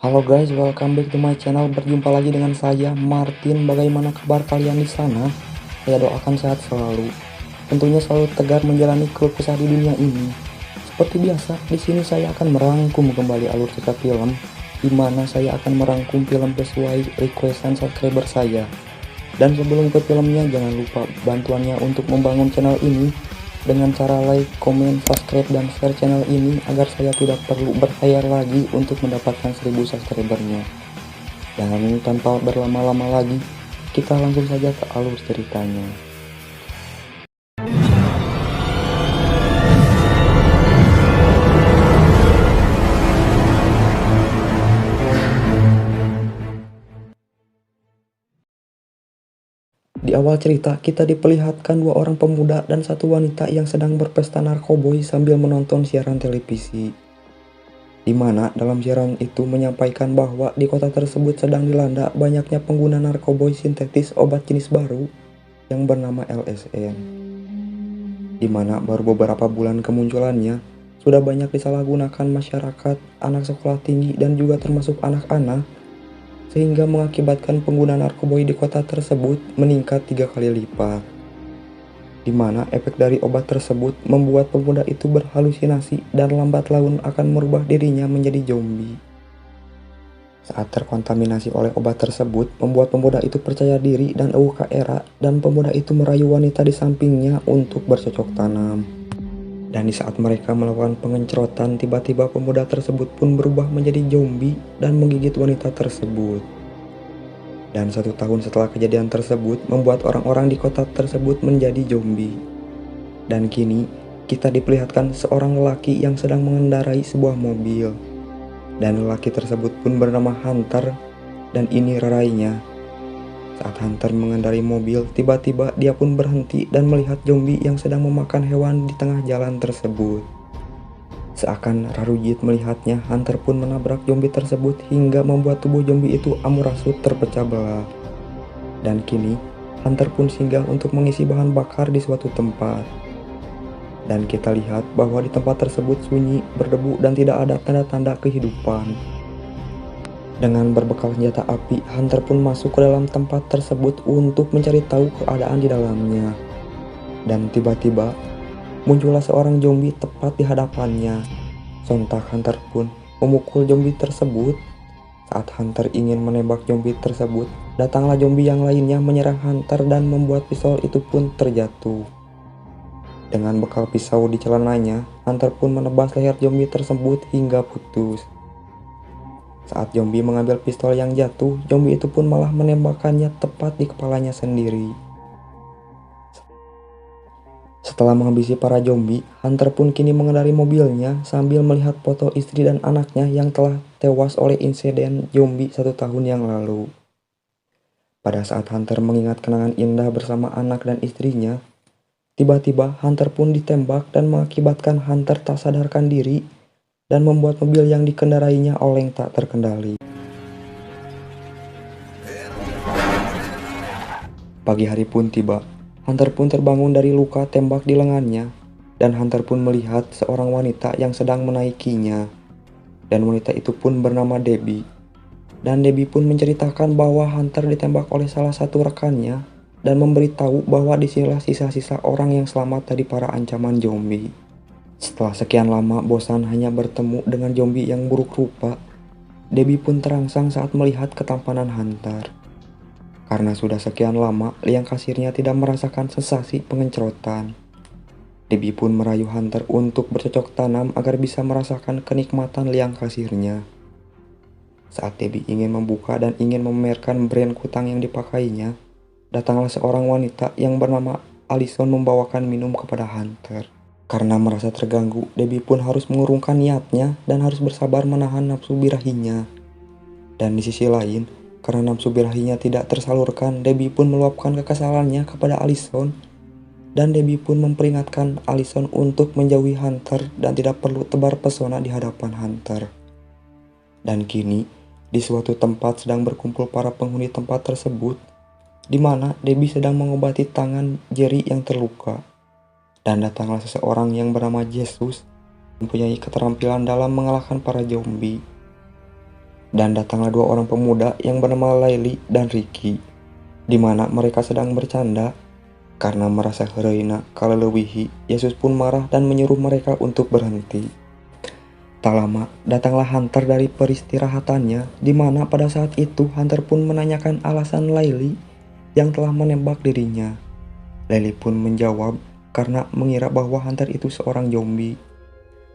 Halo guys, welcome back to my channel. Berjumpa lagi dengan saya, Martin. Bagaimana kabar kalian di sana? Saya doakan sehat selalu. Tentunya selalu tegar menjalani keluh kesah di dunia ini. Seperti biasa, di sini saya akan merangkum kembali alur cerita film, di mana saya akan merangkum film sesuai requestan subscriber saya. Dan sebelum ke filmnya, jangan lupa bantuannya untuk membangun channel ini dengan cara like, komen, subscribe, dan share channel ini agar saya tidak perlu berbayar lagi untuk mendapatkan 1000 subscribernya. Dan tanpa berlama-lama lagi, kita langsung saja ke alur ceritanya. Di awal cerita, kita diperlihatkan dua orang pemuda dan satu wanita yang sedang berpesta narkoboy sambil menonton siaran televisi. Di mana dalam siaran itu menyampaikan bahwa di kota tersebut sedang dilanda banyaknya pengguna narkoboy sintetis obat jenis baru yang bernama LSM. Di mana baru beberapa bulan kemunculannya, sudah banyak disalahgunakan masyarakat, anak sekolah tinggi, dan juga termasuk anak-anak, sehingga mengakibatkan pengguna narkoboy di kota tersebut meningkat 3 kali lipat. Di mana efek dari obat tersebut membuat pemuda itu berhalusinasi dan lambat laun akan merubah dirinya menjadi zombie. Saat terkontaminasi oleh obat tersebut, membuat pemuda itu percaya diri dan eueuh ka era, dan pemuda itu merayu wanita di sampingnya untuk bercocok tanam. Dan di saat mereka melakukan pengencrotan, tiba-tiba pemuda tersebut pun berubah menjadi zombie dan menggigit wanita tersebut. Dan 1 tahun setelah kejadian tersebut, membuat orang-orang di kota tersebut menjadi zombie. Dan kini, kita diperlihatkan seorang lelaki yang sedang mengendarai sebuah mobil. Dan lelaki tersebut pun bernama Hunter, dan ini rarainya. Saat Hunter mengendarai mobil, tiba-tiba dia pun berhenti dan melihat zombie yang sedang memakan hewan di tengah jalan tersebut. Seakan Rarujit melihatnya, Hunter pun menabrak zombie tersebut hingga membuat tubuh zombie itu amburadul terpecah belah. Dan kini, Hunter pun singgah untuk mengisi bahan bakar di suatu tempat. Dan kita lihat bahwa di tempat tersebut sunyi, berdebu, dan tidak ada tanda-tanda kehidupan. Dengan berbekal senjata api, Hunter pun masuk ke dalam tempat tersebut untuk mencari tahu keadaan di dalamnya. Dan tiba-tiba, muncullah seorang zombie tepat di hadapannya. Sontak Hunter pun memukul zombie tersebut. Saat Hunter ingin menembak zombie tersebut, datanglah zombie yang lainnya menyerang Hunter dan membuat pisau itu pun terjatuh. Dengan bekal pisau di celananya, Hunter pun menebas leher zombie tersebut hingga putus. Saat zombie mengambil pistol yang jatuh, zombie itu pun malah menembakkannya tepat di kepalanya sendiri. Setelah menghabisi para zombie, Hunter pun kini mengendarai mobilnya sambil melihat foto istri dan anaknya yang telah tewas oleh insiden zombie 1 tahun yang lalu. Pada saat Hunter mengingat kenangan indah bersama anak dan istrinya, tiba-tiba Hunter pun ditembak dan mengakibatkan Hunter tak sadarkan diri dan membuat mobil yang dikendarainya oleng tak terkendali. Pagi hari pun tiba. Hunter pun terbangun dari luka tembak di lengannya, dan Hunter pun melihat seorang wanita yang sedang menaikinya. Dan wanita itu pun bernama Debbie. Dan Debbie pun menceritakan bahwa Hunter ditembak oleh salah satu rekannya dan memberitahu bahwa disinilah sisa-sisa orang yang selamat dari para ancaman zombie. Setelah sekian lama bosan hanya bertemu dengan zombie yang buruk rupa, Debbie pun terangsang saat melihat ketampanan Hunter. Karena sudah sekian lama liang kasirnya tidak merasakan sensasi pengencrotan. Debbie pun merayu Hunter untuk bercocok tanam agar bisa merasakan kenikmatan liang kasirnya. Saat Debbie ingin membuka dan ingin memamerkan brand kutang yang dipakainya, datanglah seorang wanita yang bernama Allison membawakan minum kepada Hunter. Karena merasa terganggu, Debbie pun harus mengurungkan niatnya dan harus bersabar menahan nafsu birahinya. Dan di sisi lain, karena nafsu birahinya tidak tersalurkan, Debbie pun meluapkan kekesalannya kepada Allison. Dan Debbie pun memperingatkan Allison untuk menjauhi Hunter dan tidak perlu tebar pesona di hadapan Hunter. Dan kini, di suatu tempat sedang berkumpul para penghuni tempat tersebut, di mana Debbie sedang mengobati tangan Jerry yang terluka. Dan datanglah seseorang yang bernama Jesus, mempunyai keterampilan dalam mengalahkan para zombie. Dan datanglah dua orang pemuda yang bernama Laili dan Ricky, di mana mereka sedang bercanda. Karena merasa heroina kalelewihi, Yesus pun marah dan menyuruh mereka untuk berhenti. Tak lama, datanglah Hunter dari peristirahatannya, di mana pada saat itu Hunter pun menanyakan alasan Laili yang telah menembak dirinya. Laili pun menjawab karena mengira bahwa Hunter itu seorang zombie.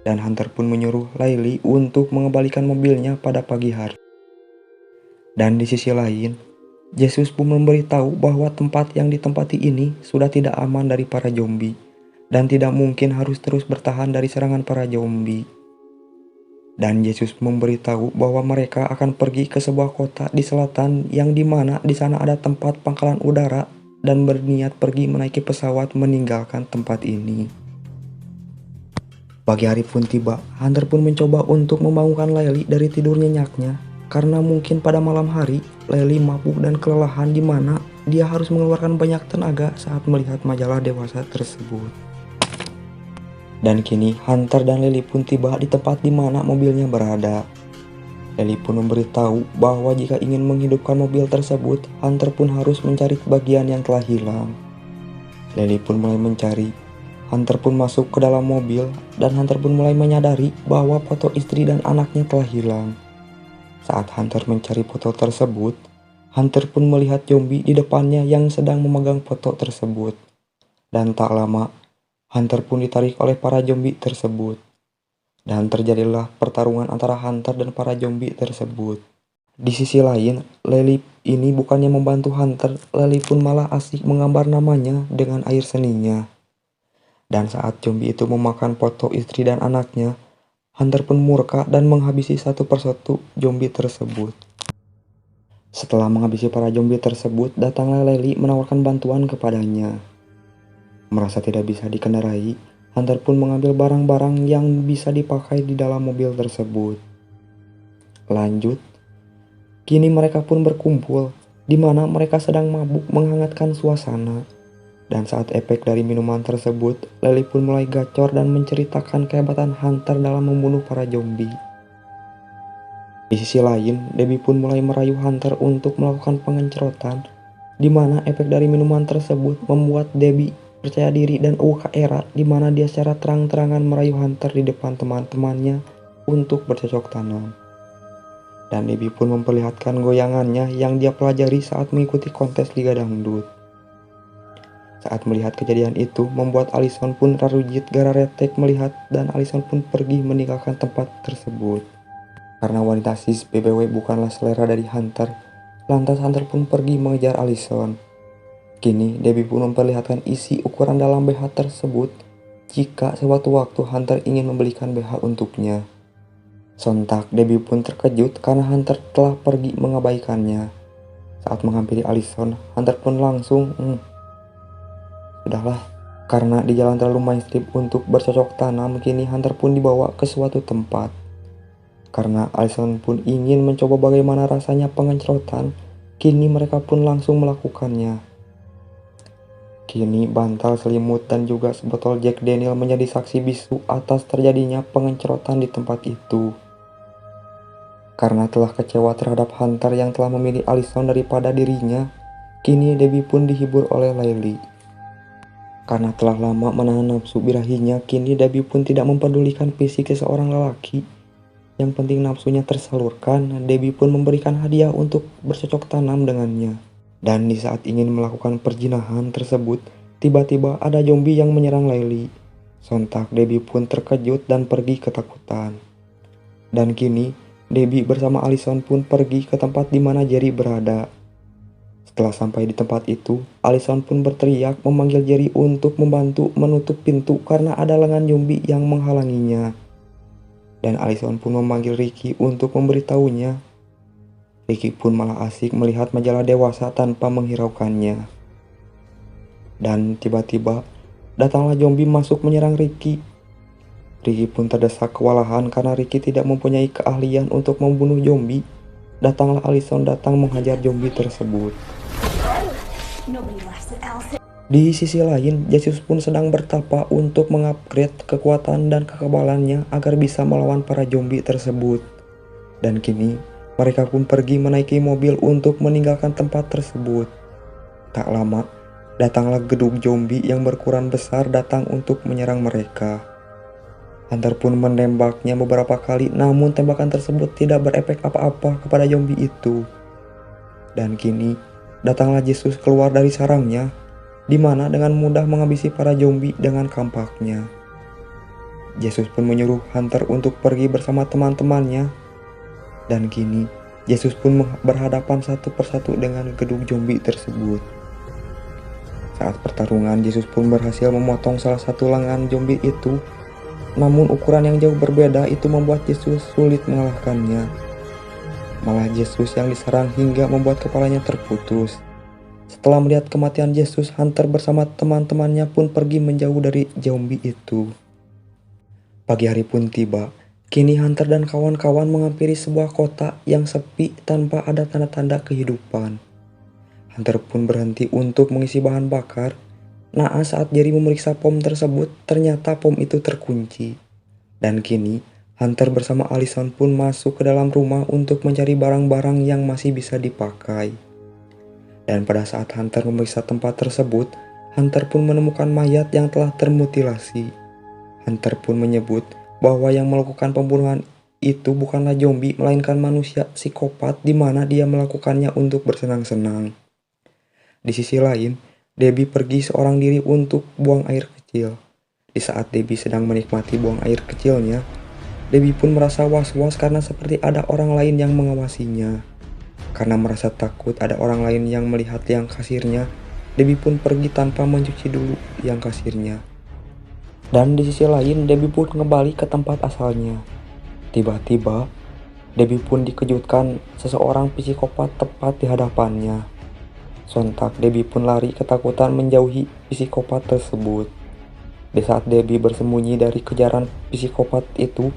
Dan Hunter pun menyuruh Laili untuk mengembalikan mobilnya pada pagi hari. Dan di sisi lain, Yesus pun memberitahu bahwa tempat yang ditempati ini sudah tidak aman dari para zombie dan tidak mungkin harus terus bertahan dari serangan para zombie. Dan Yesus memberitahu bahwa mereka akan pergi ke sebuah kota di selatan yang dimana di sana ada tempat pangkalan udara dan berniat pergi menaiki pesawat meninggalkan tempat ini. Pagi hari pun tiba, Hunter pun mencoba untuk membangunkan Laili dari tidur nyenyaknya karena mungkin pada malam hari Laili mabuk dan kelelahan di mana dia harus mengeluarkan banyak tenaga saat melihat majalah dewasa tersebut. Dan kini Hunter dan Laili pun tiba di tempat di mana mobilnya berada. Laili pun memberitahu bahwa jika ingin menghidupkan mobil tersebut, Hunter pun harus mencari bagian yang telah hilang. Laili pun mulai mencari. Hunter pun masuk ke dalam mobil dan Hunter pun mulai menyadari bahwa foto istri dan anaknya telah hilang. Saat Hunter mencari foto tersebut, Hunter pun melihat zombie di depannya yang sedang memegang foto tersebut. Dan tak lama, Hunter pun ditarik oleh para zombie tersebut. Dan terjadilah pertarungan antara Hunter dan para zombie tersebut. Di sisi lain, Laili ini bukannya membantu Hunter, Laili pun malah asik menggambar namanya dengan air seninya. Dan saat zombie itu memakan foto istri dan anaknya, Hunter pun murka dan menghabisi satu persatu zombie tersebut. Setelah menghabisi para zombie tersebut, datanglah Laili menawarkan bantuan kepadanya. Merasa tidak bisa dikendarai, Hunter pun mengambil barang-barang yang bisa dipakai di dalam mobil tersebut. Lanjut, kini mereka pun berkumpul, di mana mereka sedang mabuk menghangatkan suasana. Dan saat efek dari minuman tersebut, Laili pun mulai gacor dan menceritakan kehebatan Hunter dalam membunuh para zombie. Di sisi lain, Debbie pun mulai merayu Hunter untuk melakukan pengencerotan, di mana efek dari minuman tersebut membuat Debbie percaya diri dan era di mana dia secara terang-terangan merayu Hunter di depan teman-temannya untuk bercocok tanam. Dan Debbie pun memperlihatkan goyangannya yang dia pelajari saat mengikuti kontes Liga Dangdut. Saat melihat kejadian itu, membuat Allison pun terrujit gara retek melihat dan Allison pun pergi meninggalkan tempat tersebut. Karena wanita cis BBW bukanlah selera dari Hunter, lantas Hunter pun pergi mengejar Allison. Kini, Debbie pun memperlihatkan isi ukuran dalam BH tersebut jika sewaktu-waktu Hunter ingin membelikan BH untuknya. Sontak, Debbie pun terkejut karena Hunter telah pergi mengabaikannya. Saat menghampiri Allison, Hunter pun langsung Sudahlah, karena di jalan terlalu mainstream untuk bercocok tanam, kini Hunter pun dibawa ke suatu tempat. Karena Allison pun ingin mencoba bagaimana rasanya pengencerotan, kini mereka pun langsung melakukannya. Kini bantal selimut dan juga sebotol Jack Daniel menjadi saksi bisu atas terjadinya pengencerotan di tempat itu. Karena telah kecewa terhadap Hunter yang telah memilih Allison daripada dirinya, kini Debbie pun dihibur oleh Laili. Karena telah lama menahan nafsu birahinya, kini Debbie pun tidak mempedulikan fisik seorang lelaki. Yang penting nafsunya tersalurkan, Debbie pun memberikan hadiah untuk bercocok tanam dengannya. Dan di saat ingin melakukan perjinahan tersebut, tiba-tiba ada zombie yang menyerang Laili. Sontak Debbie pun terkejut dan pergi ketakutan. Dan kini, Debbie bersama Allison pun pergi ke tempat di mana Jerry berada. Setelah sampai di tempat itu, Allison pun berteriak memanggil Jerry untuk membantu menutup pintu karena ada lengan zombie yang menghalanginya. Dan Allison pun memanggil Ricky untuk memberitahunya. Ricky pun malah asik melihat majalah dewasa tanpa menghiraukannya. Dan tiba-tiba, datanglah zombie masuk menyerang Ricky. Ricky pun terdesak kewalahan karena Ricky tidak mempunyai keahlian untuk membunuh zombie. Datanglah Allison datang menghajar zombie tersebut. Di sisi lain, Yesus pun sedang bertapa untuk mengupgrade kekuatan dan kekebalannya agar bisa melawan para zombie tersebut. Dan kini, Mereka pun pergi menaiki mobil untuk meninggalkan tempat tersebut. Tak lama, datanglah gedung zombie yang berukuran besar datang untuk menyerang mereka. Hunter pun menembaknya beberapa kali, namun tembakan tersebut tidak berefek apa-apa kepada zombie itu. Dan kini, datanglah Yesus keluar dari sarangnya, di mana dengan mudah menghabisi para zombie dengan kampaknya. Yesus pun menyuruh Hunter untuk pergi bersama teman-temannya. Dan kini, Yesus pun berhadapan satu persatu dengan gedung zombie tersebut. Saat pertarungan, Yesus pun berhasil memotong salah satu lengan zombie itu. Namun ukuran yang jauh berbeda itu membuat Yesus sulit mengalahkannya. Malah Yesus yang diserang hingga membuat kepalanya terputus. Setelah melihat kematian Yesus, Hunter bersama teman-temannya pun pergi menjauh dari zombie itu. Pagi hari pun tiba. Kini Hunter dan kawan-kawan menghampiri sebuah kota yang sepi tanpa ada tanda-tanda kehidupan. Hunter pun berhenti untuk mengisi bahan bakar. Naas saat Jerry memeriksa pom tersebut, ternyata pom itu terkunci. Dan kini, Hunter bersama Allison pun masuk ke dalam rumah untuk mencari barang-barang yang masih bisa dipakai. Dan pada saat Hunter memeriksa tempat tersebut, Hunter pun menemukan mayat yang telah termutilasi. Hunter pun menyebut bahwa yang melakukan pembunuhan itu bukanlah zombie, melainkan manusia psikopat di mana dia melakukannya untuk bersenang-senang. Di sisi lain, Debbie pergi seorang diri untuk buang air kecil. Di saat Debbie sedang menikmati buang air kecilnya, Debbie pun merasa was-was karena seperti ada orang lain yang mengawasinya. Karena merasa takut ada orang lain yang melihat liang kasirnya, Debbie pun pergi tanpa mencuci dulu liang kasirnya. Dan di sisi lain, Debbie pun kembali ke tempat asalnya. Tiba-tiba, Debbie pun dikejutkan seseorang psikopat tepat di hadapannya. Sontak, Debbie pun lari ketakutan menjauhi psikopat tersebut. Di saat Debbie bersembunyi dari kejaran psikopat itu,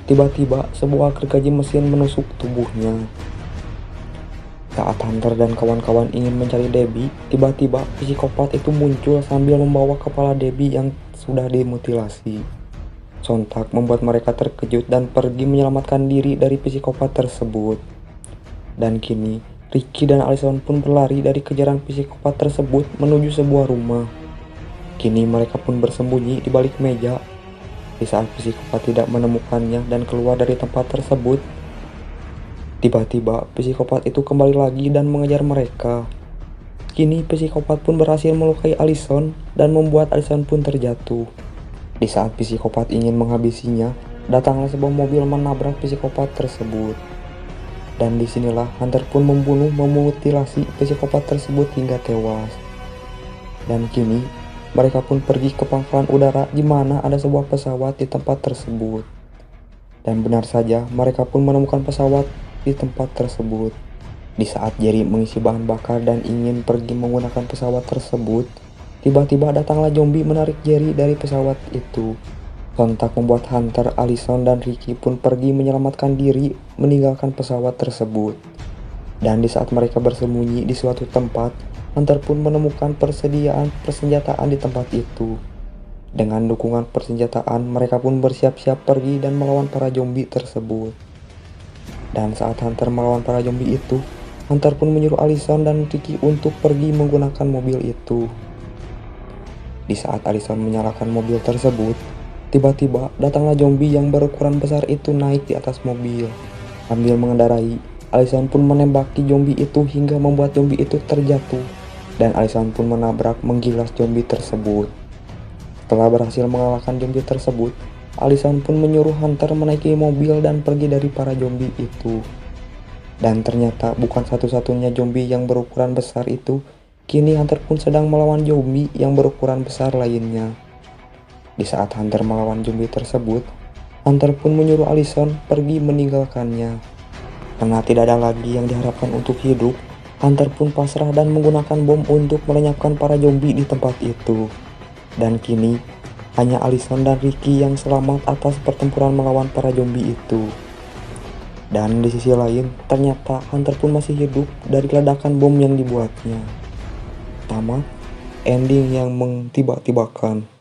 tiba-tiba sebuah gergaji mesin menusuk tubuhnya. Saat Hunter dan kawan-kawan ingin mencari Debbie, tiba-tiba psikopat itu muncul sambil membawa kepala Debbie yang sudah dimutilasi. Sontak membuat mereka terkejut dan pergi menyelamatkan diri dari psikopat tersebut. Dan kini, Ricky dan Allison pun berlari dari kejaran psikopat tersebut menuju sebuah rumah. Kini mereka pun bersembunyi di balik meja. Di saat psikopat tidak menemukannya dan keluar dari tempat tersebut, tiba-tiba psikopat itu kembali lagi dan mengejar mereka. Kini psikopat pun berhasil melukai Allison dan membuat Allison pun terjatuh. Di saat psikopat ingin menghabisinya, datanglah sebuah mobil menabrak psikopat tersebut. Dan disinilah Hunter pun memutilasi psikopat tersebut hingga tewas. Dan kini mereka pun pergi ke pangkalan udara di mana ada sebuah pesawat di tempat tersebut. Dan benar saja mereka pun menemukan pesawat di tempat tersebut. Di saat Jerry mengisi bahan bakar dan ingin pergi menggunakan pesawat tersebut, tiba-tiba datanglah zombie menarik Jerry dari pesawat itu. Sontak membuat Hunter, Allison, dan Ricky pun pergi menyelamatkan diri meninggalkan pesawat tersebut. Dan di saat mereka bersembunyi di suatu tempat, Hunter pun menemukan persediaan persenjataan di tempat itu. Dengan dukungan persenjataan, mereka pun bersiap-siap pergi dan melawan para zombie tersebut. Dan saat Hunter melawan para zombie itu, Hunter pun menyuruh Allison dan Ricky untuk pergi menggunakan mobil itu. Di saat Allison menyalakan mobil tersebut, tiba-tiba datanglah zombie yang berukuran besar itu naik di atas mobil. Sambil mengendarai, Allison pun menembaki zombie itu hingga membuat zombie itu terjatuh. Dan Allison pun menabrak menggilas zombie tersebut. Setelah berhasil mengalahkan zombie tersebut, Allison pun menyuruh Hunter menaiki mobil dan pergi dari para zombie itu. Dan ternyata bukan satu-satunya zombie yang berukuran besar itu. Kini Hunter pun sedang melawan zombie yang berukuran besar lainnya. Di saat Hunter melawan zombie tersebut, Hunter pun menyuruh Allison pergi meninggalkannya. Karena tidak ada lagi yang diharapkan untuk hidup, Hunter pun pasrah dan menggunakan bom untuk melenyapkan para zombie di tempat itu. Dan kini, hanya Allison dan Ricky yang selamat atas pertempuran melawan para zombie itu. Dan di sisi lain, ternyata Hunter pun masih hidup dari ledakan bom yang dibuatnya. Tamat, ending yang mentiba-tibakan.